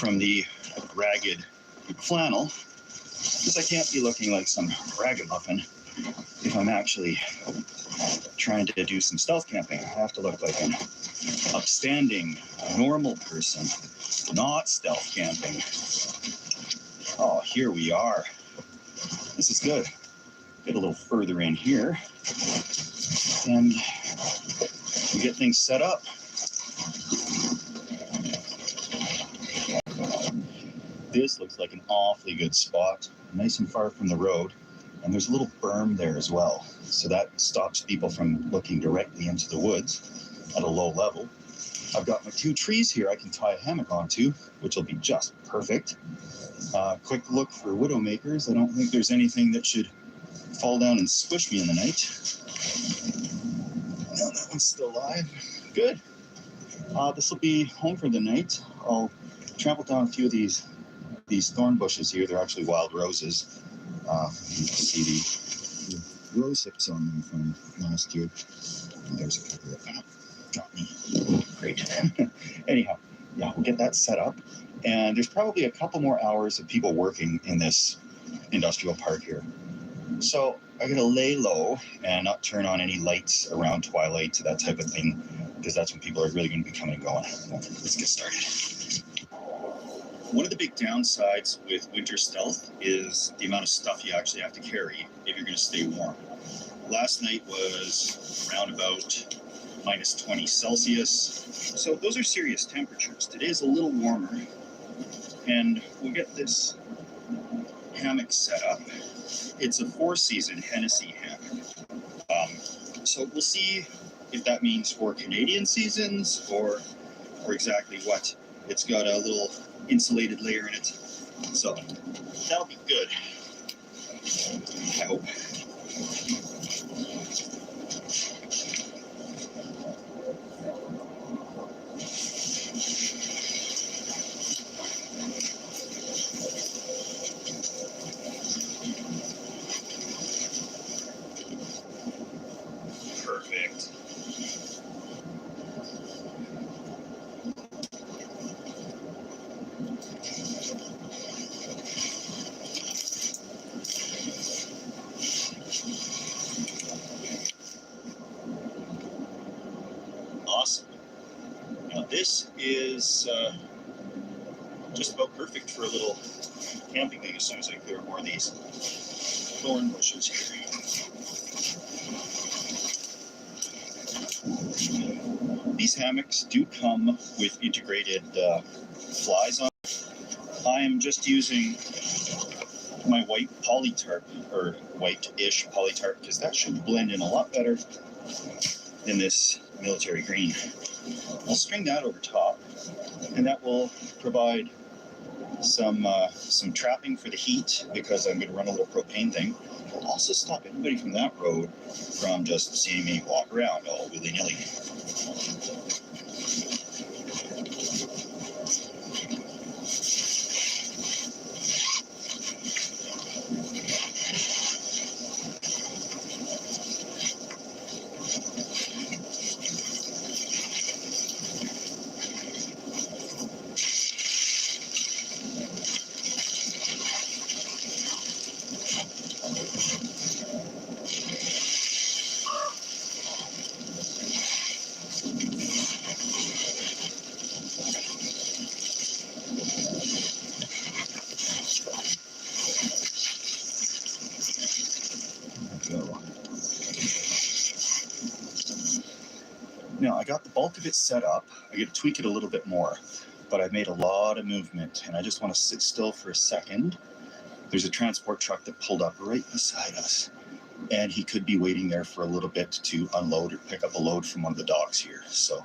from the ragged flannel, because I can't be looking like some ragamuffin if I'm actually trying to do some stealth camping. I have to look like an upstanding, normal person, not stealth camping. Oh, here we are. This is good. Get a little further in here, and we get things set up. This looks like an awfully good spot, nice and far from the road, and there's a little berm there as well, so that stops people from looking directly into the woods at a low level. I've got my 2 trees here I can tie a hammock onto, which will be just perfect. Quick look for widowmakers. I don't think there's anything that should fall down and squish me in the night. No, that one's still alive. Good. This will be home for the night. I'll trample down a few of these thorn bushes here. They're actually wild roses. You can see the rose hips on them from last year. And there's a couple of them. Got me. Great. Anyhow, yeah, we'll get that set up. And there's probably a couple more hours of people working in this industrial park here. So I gotta lay low and not turn on any lights around twilight, that type of thing, because that's when people are really going to be coming and going. Let's get started. One of the big downsides with winter stealth is the amount of stuff you actually have to carry if you're going to stay warm. Last night was around about minus 20 Celsius, so those are serious temperatures. Today is a little warmer, and we'll get this hammock set up. It's a 4-season Hennessy hammock, so we'll see if that means for Canadian seasons or exactly what. It's got a little insulated layer in it, so that'll be good, I hope. Perfect. Awesome. Now this is just about perfect for a little camping thing as soon as I clear more of these thorn bushes here. These hammocks do come with integrated flies on. I'm just using my white polytarp, or white-ish polytarp, because that should blend in a lot better than this military green. I'll string that over top, and that will provide some trapping for the heat, because I'm going to run a little propane thing. It'll also stop anybody from that road from just seeing me walk around all willy-nilly. Now, I got the bulk of it set up. I got to tweak it a little bit more, but I've made a lot of movement, and I just want to sit still for a second. There's a transport truck that pulled up right beside us, and he could be waiting there for a little bit to unload or pick up a load from one of the docks here. So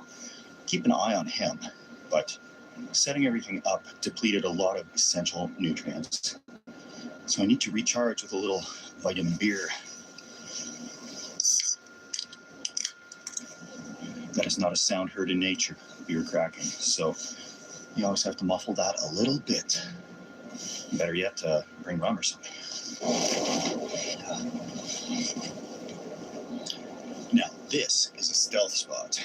keep an eye on him, but setting everything up depleted a lot of essential nutrients. So I need to recharge with a little vitamin beer. That is not a sound heard in nature, beer cracking. So you always have to muffle that a little bit. Better yet, bring rum or something. Now, this is a stealth spot.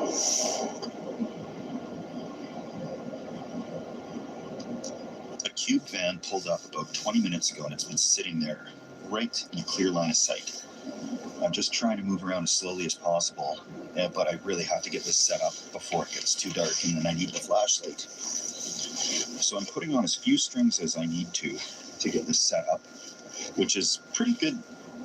A cube van pulled up about 20 minutes ago, and it's been sitting there right in a clear line of sight. I'm just trying to move around as slowly as possible, but I really have to get this set up before it gets too dark, and then I need the flashlight. So I'm putting on as few strings as I need to get this set up, which is a pretty good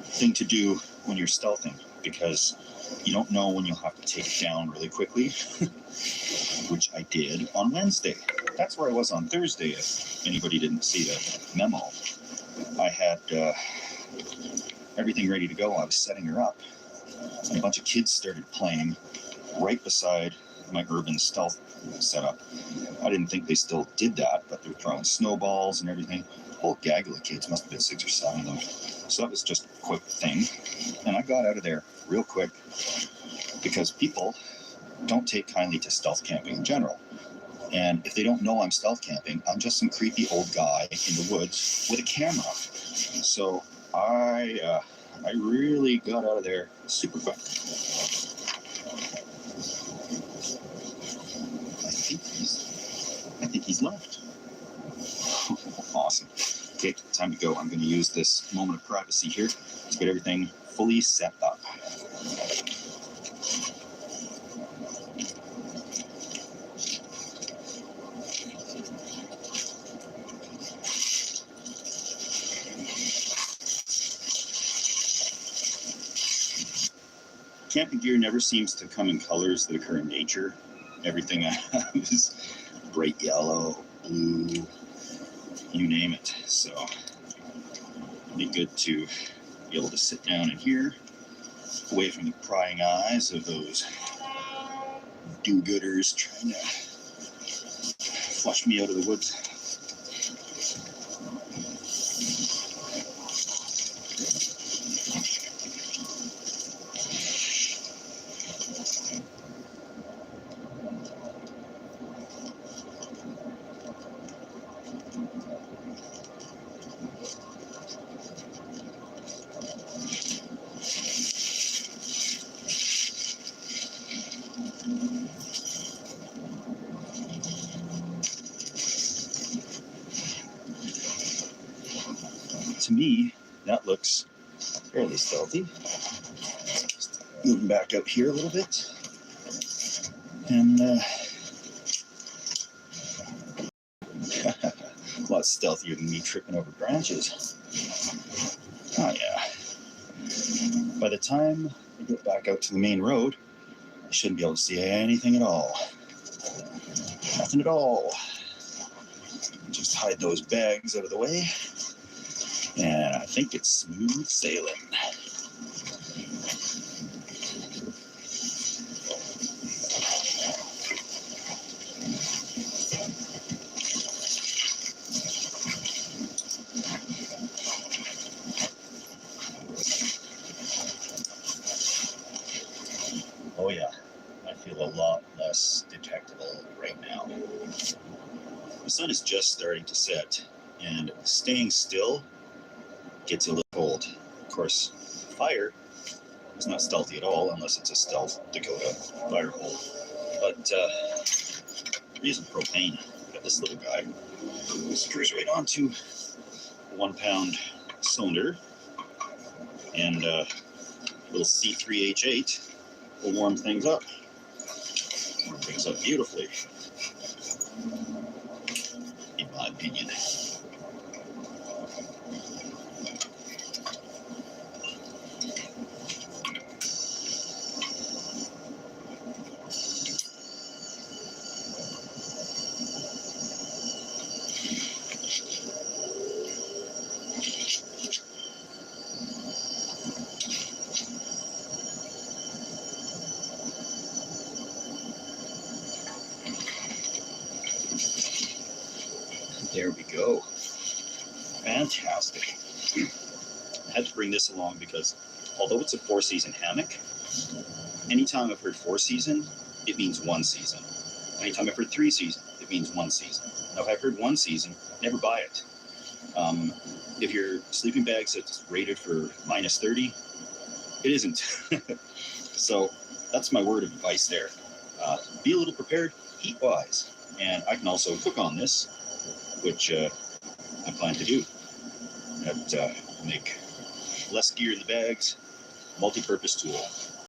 thing to do when you're stealthing, because you don't know when you'll have to take it down really quickly, which I did on Wednesday. That's where I was on Thursday, if anybody didn't see the memo. I had everything ready to go. I was setting her up, and a bunch of kids started playing right beside my urban stealth setup. I didn't think they still did that, but they were throwing snowballs and everything. A whole gaggle of kids, must have been 6 or 7 of them. So that was just a quick thing. And I got out of there real quick because people don't take kindly to stealth camping in general. And if they don't know I'm stealth camping, I'm just some creepy old guy in the woods with a camera. So I really got out of there super quick. I think he's left. Awesome. Okay, time to go. I'm going to use this moment of privacy here to get everything fully set up. Camping gear never seems to come in colors that occur in nature. Everything I have is bright yellow, blue, you name it. So it'd be good to be able to sit down in here, away from the prying eyes of those do-gooders trying to flush me out of the woods. To me, that looks fairly stealthy. Just moving back out here a little bit. And a lot stealthier than me tripping over branches. Oh yeah. By the time I get back out to the main road, I shouldn't be able to see anything at all. Nothing at all. Just hide those bags out of the way. And I think it's smooth sailing. Oh yeah, I feel a lot less detectable right now. The sun is just starting to set, and staying still gets a little cold. Of course, fire is not stealthy at all unless it's a stealth Dakota fire hole. But using propane, got this little guy. Screws right onto a 1 pound cylinder, and little C3H8 will warm things up. Warm things up beautifully, in my opinion. There we go. Fantastic. I had to bring this along because although it's a 4-season hammock, anytime I've heard 4 season, it means 1 season. Anytime I've heard 3 season, it means 1 season. Now if I've heard 1 season, never buy it. If your sleeping bag's rated for minus 30, it isn't. So that's my word of advice there. be a little prepared heat-wise. And I can also cook on this, which I plan to do. That make less gear in the bags, multi-purpose tool.